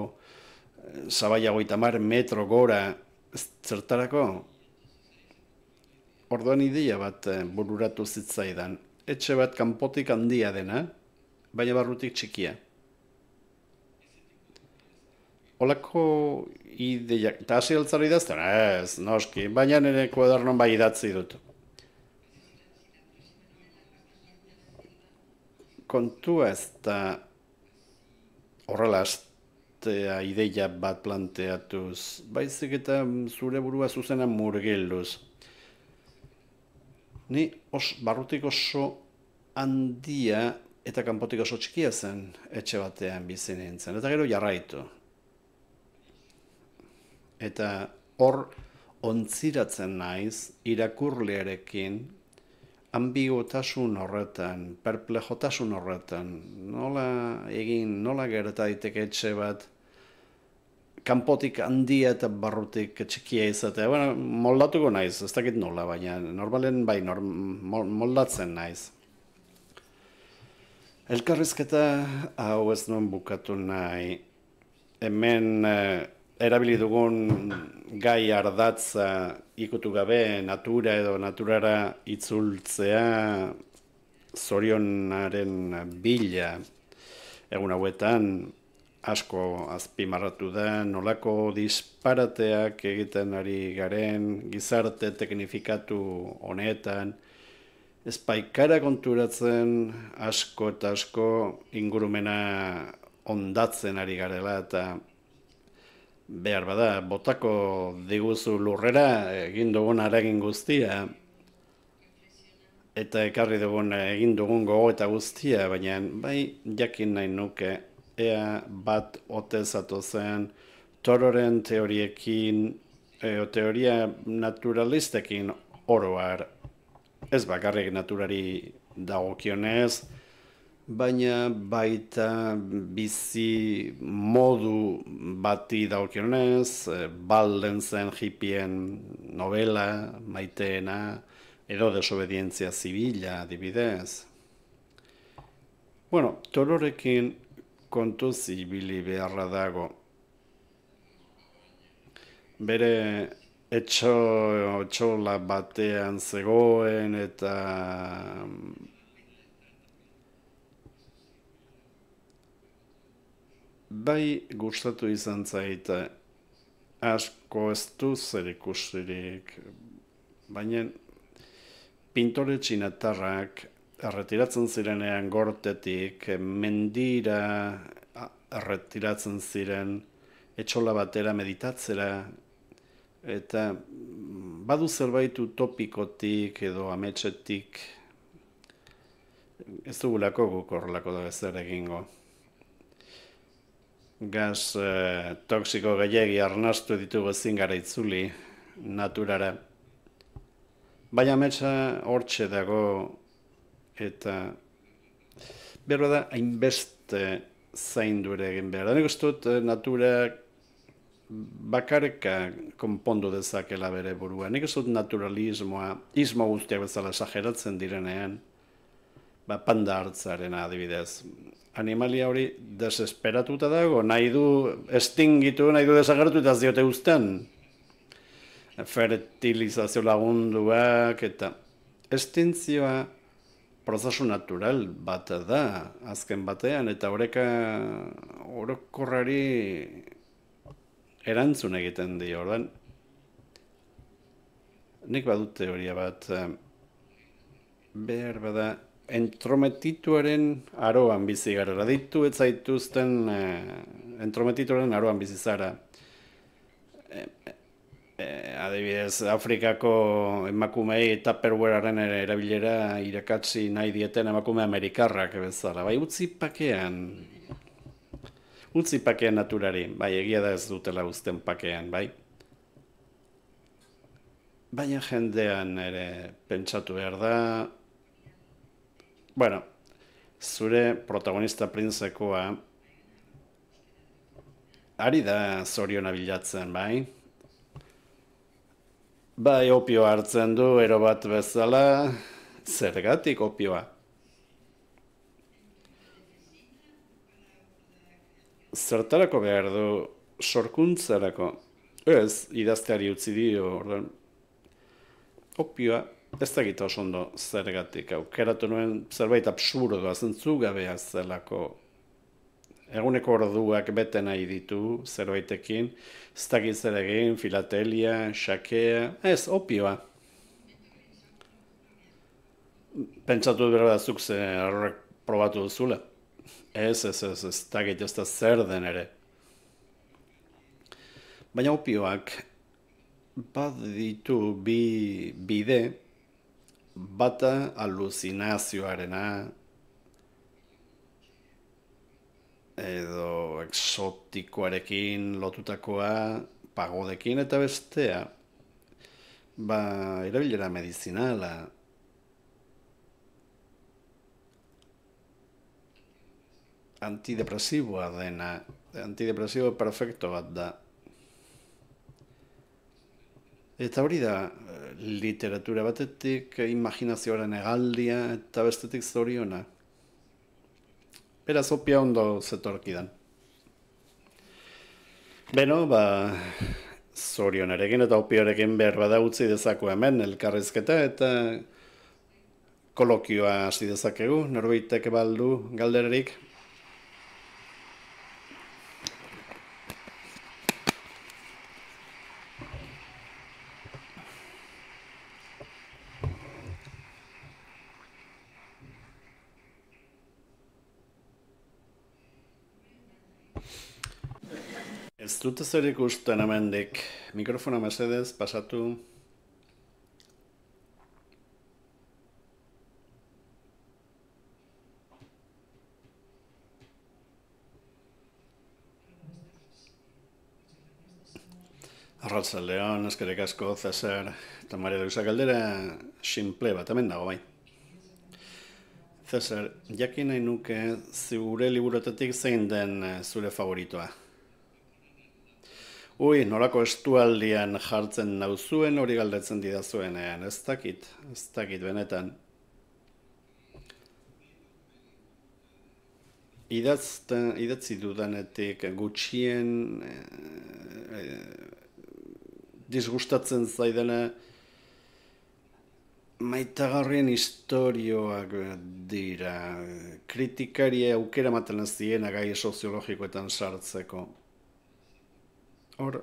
sabaia 50 metro gora, zertarako? Orduan ideia bat bururatu zitzaidan. Etxe bat kanpotik handia dena, baina barrutik txikia. Olako ideiak, eta hasi altzara idazten, ez, noski, baina nire kuadernon bai idatzi dut. Kontua ez da horrela astea ideia bat planteatuz, baizik eta zure burua zuzena murgilduz. Ni barrutik oso handia eta kanpotik oso txikia zen etxe batean bizi nintzen, eta gero jarraitu. Eta hor ontziratzen naiz irakurlearekin ambigotasun horretan, perplejotasun horretan, nola egin, nola gerta daiteke etxe bat, kanpotik handia eta barrutik txikia izatea. Bueno, moldatuko naiz, ez dakit nola, baina normalen bai moldatzen naiz. Elkarrizketa hau ez nuen bukatu nahi. Hemen erabili dugun gai ardatza ikutu gabe natura edo naturara itzultzea zorionaren bila egun hauetan asko azpimarratu da, nolako disparateak egiten ari garen gizarte teknifikatu honetan, ez baikara konturatzen asko eta asko ingurumena ondatzen ari garela eta behar bada, botako diguzu lurrera egin dugun haragin guztia eta ekarri dugun egin dugun gogo eta guztia, baina bai jakin nahi nuke ea bat ote zatozen Tororen teoriekin, teoria naturalistekin oroar, ez bakarrik naturari dagokionez, baina baita bizi modu bati dagokionez, Balden zen hippien novela, maiteena, edo desobedientzia zibila, adibidez. Bueno, Tororekin kontu zibili beharra dago. Bere etxola batean zegoen eta bai gustatu izan zait asko ez du zer ikusirik, baina pintore txinatarrak erretiratzen zirenean gortetik, mendira erretiratzen ziren, etxola batera meditatzera, eta badu zerbait utopikotik edo ametsetik, ez dugulako guk horrelako da ezer egingo. Gaz toksiko gehiagi arnastu ditugu ezin gara itzuli naturara. Baina ametsa hortxe dago eta behar da hainbeste zaindu ere egin behar. Nik uste dut natura bakarka konpondu dezakela bere burua. Nik uste dut naturalismoa, ismo guztiak bezala esageratzen direnean, panda hartzarena adibidez. Animalia hori desesperatuta dago, nahi du estingitu, nahi du desagertu eta ez diote uzten. Fertilizazio lagunduak eta estintzioa prozesu natural bat da, azken batean, eta orokorrari erantzun egiten dio, ordan. Nik badut teoria bat, behar bada, entrometituaren aroan bizi gara. Ditu ez zaituzten entrometituaren aroan bizi zara. Adibidez, Afrikako emakumei Tupperwarearen erabilera irakatsi nahi dieten emakume amerikarrak bezala. Bai, utzi pakean naturari. Bai, egia da ez dutela uzten pakean, bai. Baina jendean ere pentsatu behar da. Bueno, zure protagonista printzekoa ari da zoriona bilatzen, bai. Bai, opioa hartzen du, ero bat bezala, zergatik opioa? Zertarako behar du, sorkuntzarako? Ez, idazteari utzi dio, orduan. Opioa, ez dakit oso ondo zergatik, aukeratu nuen zerbait absurdoa, zentzugabea zelako. Eguneko orduak bete nahi ditu zerbaitekin, ez dakit zer egin, filatelia, xakea, ez, opioa. Pentsatu behar da zuk horrek probatu duzula. Ez dakit ez da zer den ere. Baina opioak bat ditu bi bide, bata aluzinazioarena, edo exotikoarekin lotutakoa, pagodekin eta bestea, erabilera medizinala. Antidepresiboa dena, antidepresibo perfecto bat da. Eta hori da, literatura batetik, imaginazioaren hegaldia eta bestetik zoriona. Beraz, opia ondo zetorkidan. Beno, zorionarekin eta opioarekin behar bada utzi dezako hemen elkarrizketa eta kolokioa hasi dezakegu, norbaitek baldu galderarik. Ez dute zer ikusten hemendik. Mikrofona mesedez, pasatu. Arratsaldeon, eskerrik asko, Cesar eta Maria Luisa galdera simple bat, hemen dago bai. Cesar, jakin nahi nuke zure liburuetatik zein den zure favoritoa? Nolako estualdian jartzen nauzuen hori galdetzen didazuenean, ez dakit benetan. Idatzi dudanetik gutxien disgustatzen zaidana maitagarrien istorioak dira, kritikari aukera ematen ez diena gai soziologikoetan sartzeko. Hor,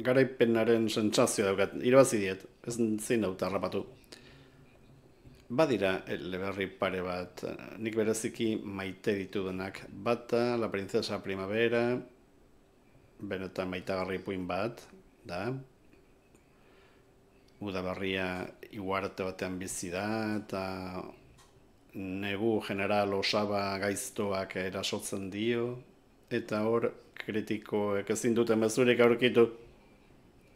garaipenaren sentsazioa daukat, irabazi diet, ez zein dut harrapatu. Badira eleberri pare bat, nik bereziki maite ditudanak. Bata, La princesa primavera, benetan maitagarri puin bat, da. Udaberria iguarte batean bizi da, eta negu general osaba gaiztoak erasotzen dio, eta hor, kritikoek ezin duten mezurik aurkitu,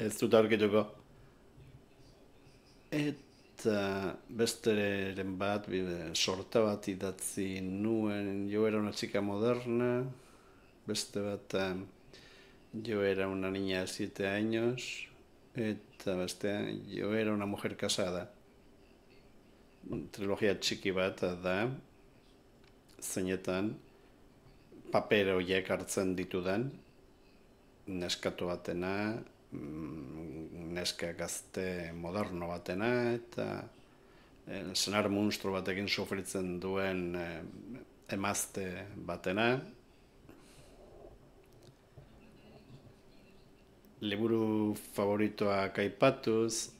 ez dut aurkituko. Eta besteren bat, sorta bat idatzi nuen, yo era una chica moderna, beste bat, yo era una niña de 7 años, eta beste, yo era una mujer casada. Trilogia txiki bat da, zeinetan, paper horiek hartzen ditudan, neskatu batena, neska gazte moderno batena, eta senar monstru batekin sofritzen duen emazte batena. Liburu favoritoak aipatuz,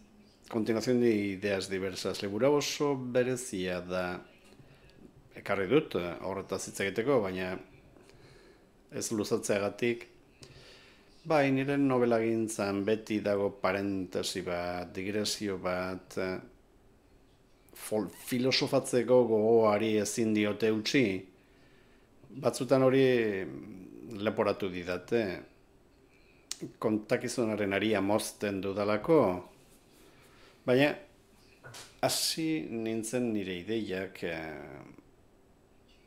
continuación de ideas diversas. Liburu oso berezia da, ekarri dut, horretaz hitz egiteko, baina ez luzatzeagatik. Bai, nire nobelagintzan beti dago parentesi bat, digresio bat, filosofatzeko gogoari ezin diote utzi. Batzutan hori leporatu didate, kontakizunaren aria mozten dudalako, baina hasi nintzen nire ideiak,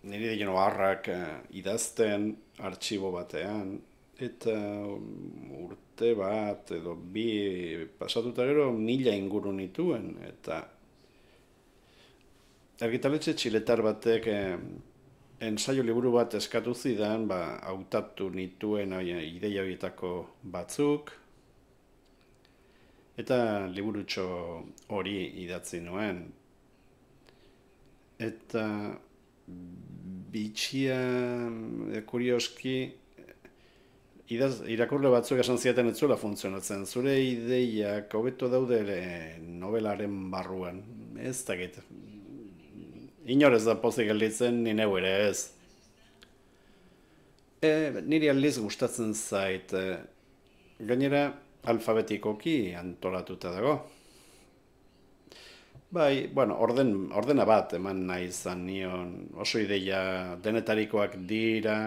nire ideien oharrak idazten artxibo batean, eta urte bat edo bi pasatuta gero 1000 inguru nituen, eta argitaletxe txiletar batek ensaio liburu bat eskatu zidan, hautatu nituen ideia horietako batzuk, eta liburutxo hori idatzi nuen. Eta bitxia, kurioski, irakurle batzuk esan zieten ez zuela funtzionatzen. Zure ideiak hobeto daude novelaren barruan. Ez dakit. Inor ez da pozik gelditzen, ni neu ere ez. Niri aldiz gustatzen zait. Gainera, alfabetikoki antolatuta dago. Bai, ordena bat eman nahi izan nion, oso ideia denetarikoak dira,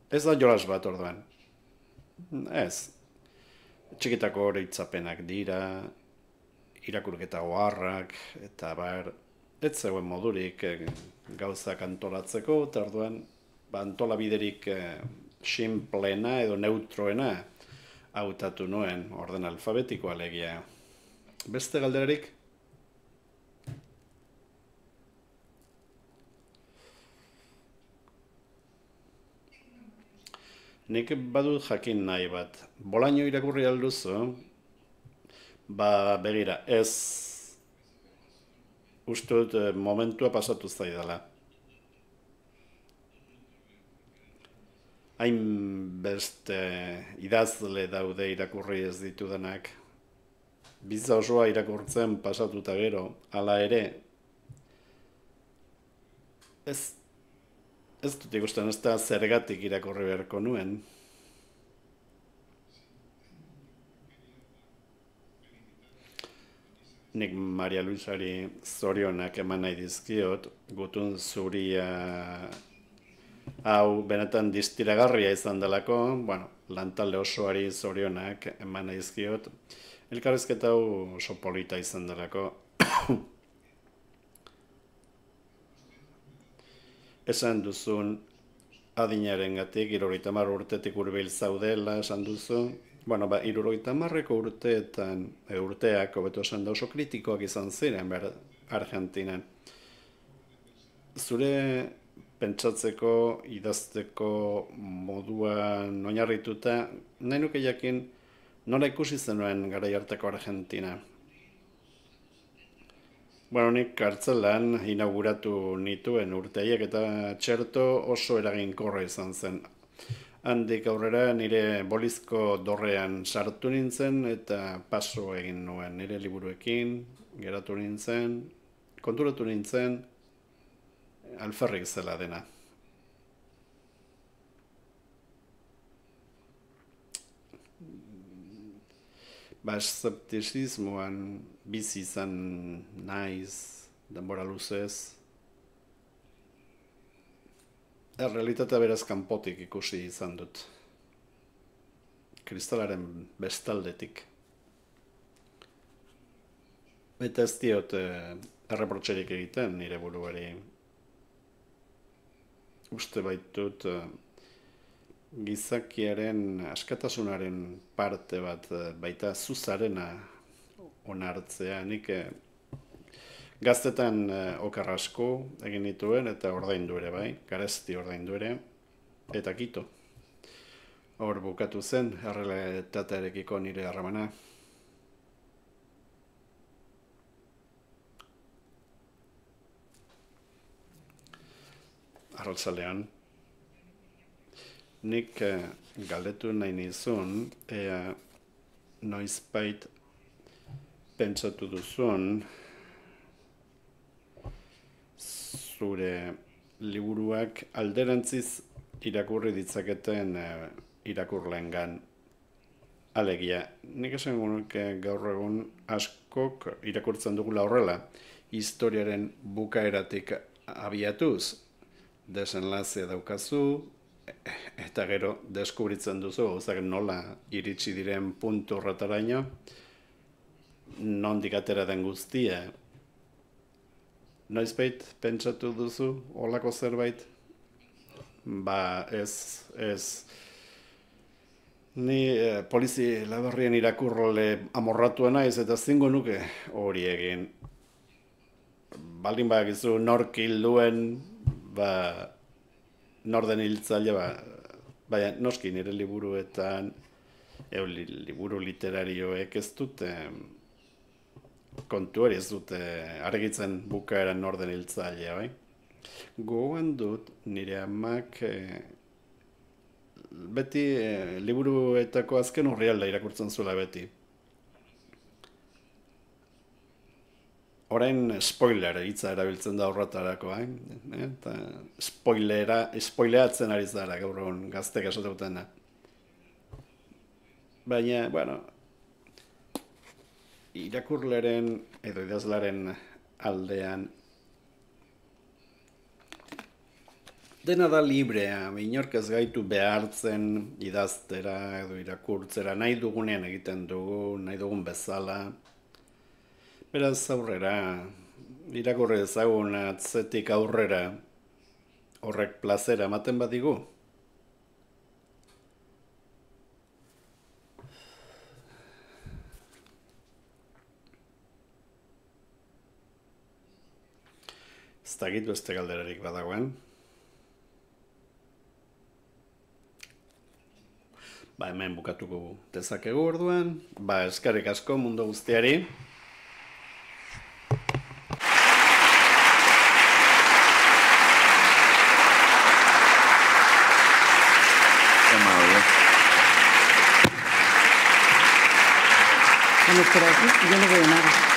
ez da jolas bat orduan. Ez, txikitako oroitzapenak dira, irakurketa oharrak, eta ez zegoen modurik gauzak antolatzeko, eta orduan antolabiderik sinplena edo neutroena hautatu nuen orden alfabetikoa alegia. Beste galderarik? Nik badut jakin nahi bat. Bolaino irakurri alduzu, begira, ez uste dut momentua pasatu zaidala. Hain beste idazle daude irakurri ez ditudanak. Bizitza osoa irakurtzen pasatuta gero, hala ere, ez dut ikusten, ez da zergatik irakurri beharko nuen. Nik Maria Luisari zorionak eman nahi dizkiot, gutun zuria hau benetan distiragarria izan delako, lantalde osoari zorionak eman nahi dizkiot, elkarrizketa hau oso polita izan delako. Esan duzun adinarengatik 70 urtetik hurbil zaudela, esan duzu. 70ko urteak, hobeto esan da, oso kritikoak izan ziren Argentinan. Zure pentsatzeko, idazteko moduan oinarrituta, nahi nuke jakin nola ikusi zenuen garai hartako Argentina. Nik kartzelan inauguratu nituen urteiek eta txerto oso eraginkorra izan zen. Handik aurrera nire bolizko dorrean sartu nintzen eta paso egin nuen nire liburuekin, geratu nintzen, konturatu nintzen, alferrik zela dena. Eszeptizismoan bizi izan naiz, denbora luzez. Errealitatea beraz kanpotik ikusi izan dut. Kristalaren bestaldetik. Eta ez diot erreprotxerik egiten nire buruari. Uste baitut gizakiaren askatasunaren parte bat baita zuzarena onartzea. Nik gaztetan okar asko egin nituen eta ordaindu ere bai, garesti ordaindu ere, eta kito. Hor bukatu zen errealitatearekiko nire harremana. Arratsalean, nik galdetu nahi nizun, noizbait pentsatu duzun zure liburuak alderantziz irakurri ditzaketen irakurleengan. Alegia, nik esan nuke gaur egun askok irakurtzen dugula horrela, historiaren bukaeratik abiatuz, desenlazea daukazu, eta gero deskubritzen duzu, gauzak nola iritsi diren puntu horretaraino, nondik atera den guztia. Noizbait pentsatu duzu, holako zerbait? Ez. Ni polizi labarrien irakurrole amorratua naiz eta zingo nuke hori egin. Baldin badakizu nork hilduen, norden hiltzaile, baina noski nire liburuetan, liburu literarioek ez dute, kontu hori ez dute argitzen bukaeran norden hiltzailea, bai? Gogoan dut nire amak beti liburuetako azken orrialda irakurtzen zuela beti. Orain spoiler hitza erabiltzen da horretarako, eta spoileatzen ari zara gaur egun gaztek esateutena. Baina, irakurleren edo idazlaren aldean dena da librea, inork ez gaitu behartzen idaztera edo irakurtzera, nahi dugunean egiten dugu, nahi dugun bezala. Beraz aurrera, irakurri ezagun atzetik aurrera, horrek plazera ematen badigu. Ez dakit beste galderarik badagoen. Hemen bukatuko dezakegu orduan. Eskerrik asko mundu guztiari. Yo no quiero decir, yo no veo nada.